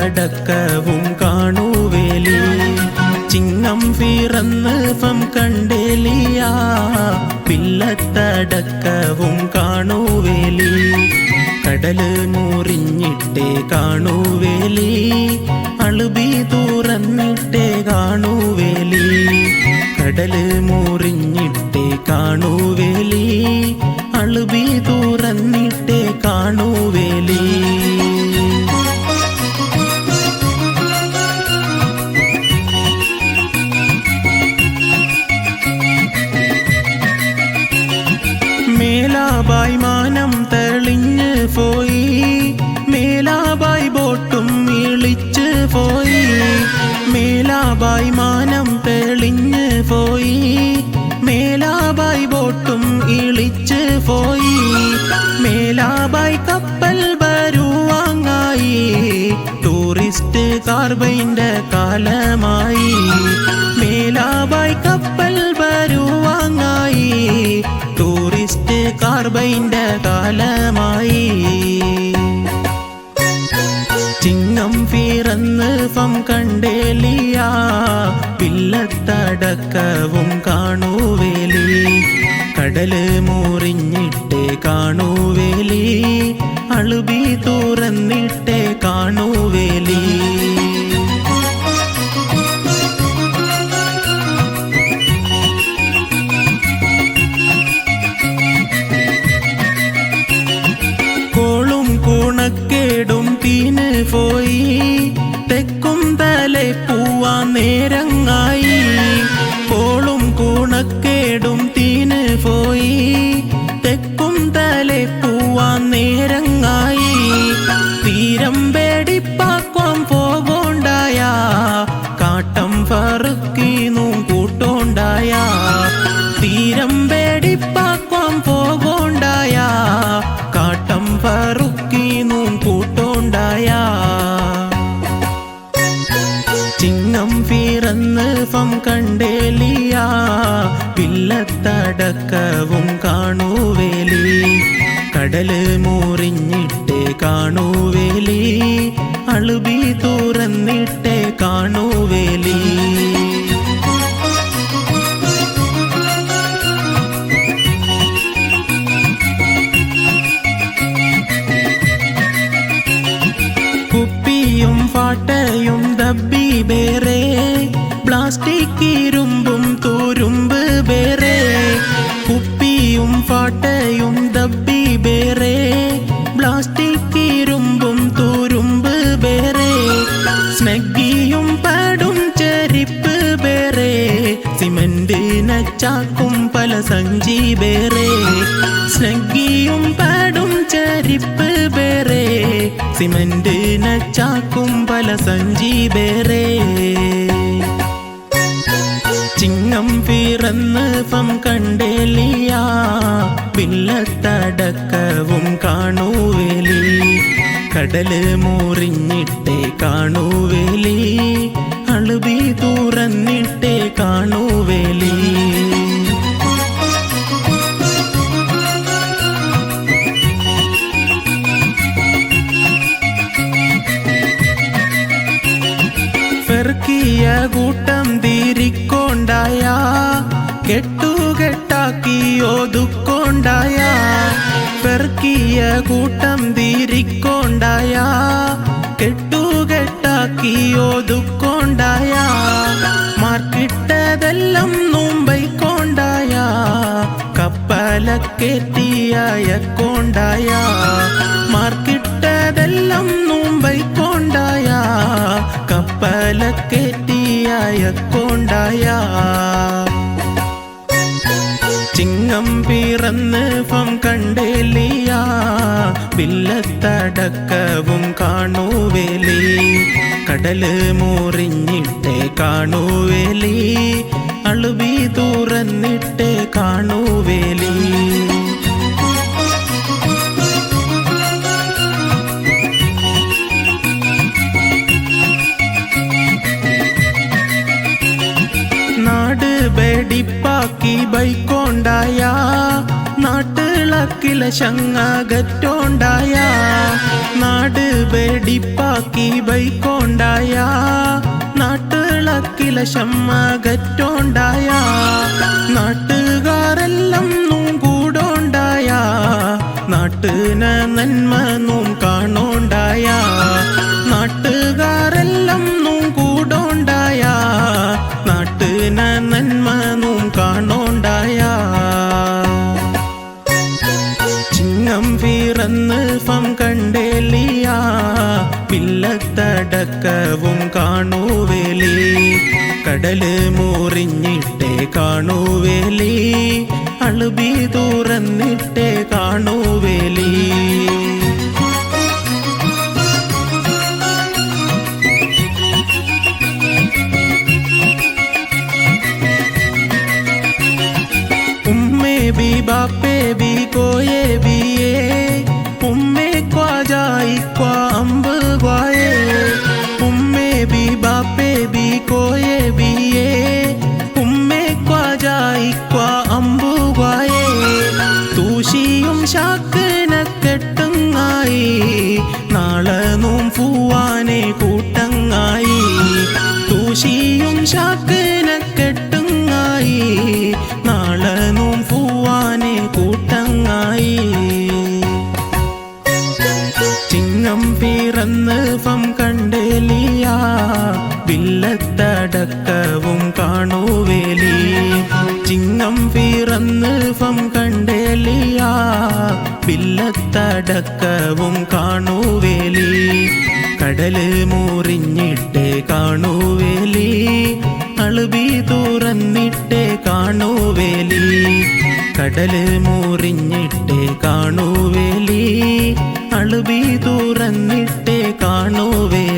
പില്ലത്തടക്കവും കാണുവേലി ചിങ്ങം പിറന്ന് ഫം കണ്ടേലിയ പില്ലത്തടക്കവും കാണുവേലി കടല് മുറിഞ്ഞിട്ടേ കാണുവേലി അളുബി തുറന്നിട്ടേ കാണുവേലി കടല് മുറിഞ്ഞിട്ടേ കാണുവേലി അളുബി തുറന്നിട്ടേ കാണുവേലി മേലാബായ് മാനം തെളിഞ്ഞ് പോയി മേലാബായ് ബോട്ടും ഇളിച്ച് പോയി മേലാബായ് മാനം തെളിഞ്ഞ് പോയി മേലാബായ് ബോട്ടും ഇളിച്ച് പോയി മേലാബായ് കപ്പൽ വരുവാങ്ങായി ടൂറിസ്റ്റ് കാർബൈൻ്റെ കാലമായി മേലാബായ് കപ്പൽ വരുവാങ്ങായി ടൂറിസ്റ്റ് കാർബൈൻ്റെ കാലമായി ചിങ്ങം പിറന്ന് ഫം കണ്ടേലിയ പില്ലത്തടക്കവും കാണുവേലി കടല് മുറിഞ്ഞിട്ടേ കാണുവേലി അളുബി തുറന്നിട്ടേ കാണുവേലി കോളും കൂണക്കേടും തീന് പോയി തെക്കും തലെ പൂവാൻ നേരങ്ങായി കോളും കൂണക്കേടും തീന് പോയി തെക്കും തലെ പൂവാൻ നേരങ്ങായി തീരം പേടിപ്പാക്കം പോകോണ്ടായ കാട്ടം ഫറുക്കീന്നും കൂട്ടോണ്ടായ തീരം പേടിപ്പാക്കം പോകോണ്ടായ കാട്ടം ഫറുക്കീന്നും കൂട്ടോണ്ടായ ചിങ്ങം പിറന്ന് ഫം കണ്ടേലിയ പില്ലത്തടക്കവും കാണുവേലി കടല് മുറിഞ്ഞിട്ടേ കാണുവേലി അളുബി തുറന്നിട്ടേ കാണുവേലി കുപ്പിയും പാട്ടയും ദബ്ബി ബേറെ പ്ലാസ്റ്റിക് ഇരുമ്പും തുരുമ്പ് ബേറെ കുപ്പിയും പാട്ടയും ദബ്ബി ബേറെ പ്ലാസ്റ്റിക് ഇരുമ്പും തുരുമ്പ് ബേറെ സ്നഗ്ഗിയും പാടും ചെരിപ്പ് ബേറെ സിമന്റ് നച്ചാക്കും പല സഞ്ചി ബേറെ സ്നഗ്ഗിയും പാടും ചെരിപ്പ് ബേറെ സിമന്റ് നച്ചാക്കും പല സഞ്ചി ബേറെ ചിങ്ങം പിറന്ന് ഫം കണ്ടേലിയ പില്ലത്തടക്കവും കാണുവേലി കടല് മുറിഞ്ഞിട്ടേ കാണുവേലി അളുബി തുറന്നിട്ടേ കാണുവേലി ഫെർക്കിയ കൂട്ടം തീരിക്കോണ്ടായ കെട്ടുകെട്ടാക്കി ഒതുക്കോണ്ടായ ഫെർക്കിയ കൂട്ടം തീരിക്കോണ്ടായ കെട്ടുകെട്ടാക്കി ഒതുക്കോണ്ടായ മാർക്കിട്ടതെല്ലാം മുംബൈക്കോണ്ടായ കപ്പലക്കേറ്റിയായ കോണ്ടായ മാർക്കിട്ടതെല്ലാം മുംബൈക്കോണ്ടായ കപ്പലക്കേറ്റിയായ കോണ്ടായ ചിങ്ങം പിറന്ന് ഫം കണ്ടേലിയ പില്ലത്തടക്കവും കാണുവേലി കടല് മുറിഞ്ഞിട്ടേ കാണുവേലി അളുബി തുറന്നിട്ടേ കാണുവേലി നാട് ബെടിപ്പാക്കി ബൈക്കോണ്ടായ നാട്ടിളക്കില ശങ്ങാകറ്റോണ്ടായ നാട് ബെടിപ്പാക്കി ബീപ്പാക്കി ബൈക്കോണ്ടായ നാട്ടിളക്കില ശമ്മകറ്റോണ്ടായ നാട്ടുകാരെല്ലാം കൂടോണ്ടായ നാട്ടിന നന്മ നൂം കാണോണ്ടായ നാട്ടുകാരെല്ലാം കൂടോണ്ടായ നാട്ടിന നന്മ നൂം കാണോണ്ടായ ചിങ്ങം പിറന്ന് ഫം കണ്ടേലിയ വില്ലത്തടക്കവും കാണുവേലി കടല് മുറിഞ്ഞിട്ടേ കാണുവേലി അളുബി തുറന്നിട്ടേ കാണുവേലി उम्मे भी बापे भी कोये भी ये उम्मे क्वा जाई क्वा अम्ब ग्वाए उम्मे भी बापे भी कोये भी ये उम्मे क्वा जाई क्वा अम्ब ग्वाए തൂശിയും ശാക്കനക്കെട്ടുങ്ങായി നാളനും പൂവാനെ കൂട്ടങ്ങായി തൂശിയും ശാക്കനക്കെട്ടുങ്ങായി നാളനും പൂവാനെ കൂട്ടങ്ങായി ചിങ്ങം പിറന്ന് ഫം കണ്ടേലിയ വില്ലത്തടക്കവും കാണുവേലി ചിങ്ങം പിറന്ന് ഫം കണ്ടേലിയ വില്ലത്തടക്കവും കാണുവേലി കടല് മുറിഞ്ഞിട്ടേ കാണുവേലി അളുബി തുറന്നിട്ടേ കാണുവേലി കടല് മുറിഞ്ഞിട്ടേ കാണുവേലി അളുബി തുറന്നിട്ടേ കാണുവേലി